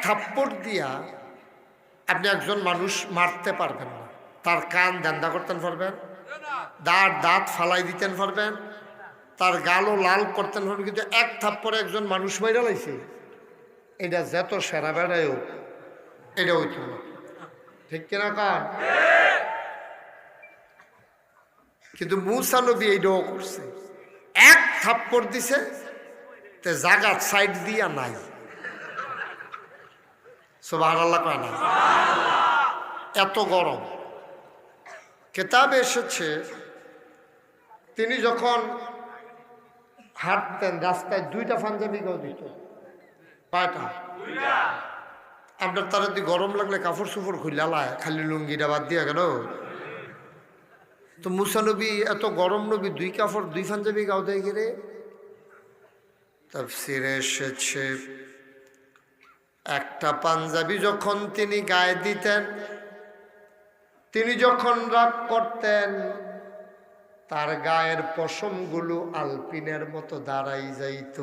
থাপ্পড় দিয়া আপনি একজন মানুষ মারতে পারবেন না। তার কান দান্দা করতেন পারবেন, দাঁত ফালাই দিতেন পারবেন, তার গালও লাল করতেন পারবেন, কিন্তু এক থাপ্পড়ে একজন মানুষ মাইরা লাইছে, এটা যত সেরা বেড়ায়ও এটা হইত না। ঠিক কিনা কান? কিন্তু মূসা নবী এইটাও করছে, এক থাপ্পড় দিছে তে জাগাত সাইড দিয়া নাই। সুবহানাল্লাহ কয় না? এত গরম। কিতাবে এসেছে তিনি যখন হাঁটতেন রাস্তায় দুইটা পাঞ্জাবি গাও দিত। কয়টা? আপনার তারা যদি গরম লাগলে কাপড় চুপড় খুলালায়, খালি লুঙ্গিটা বাদ দিয়া গেল। তো মুসা নবী এত গরম নবী দুই কাপড় দুই পাঞ্জাবি গাও দেয় গেলে। তাফসীরে এসেছে একটা পাঞ্জাবি যখন তিনি গায়ে দিতেন, তিনি যখন রাগ করতেন তার গায়ের পশমগুলো আলপিনের মতো দাঁড়াই যাইত।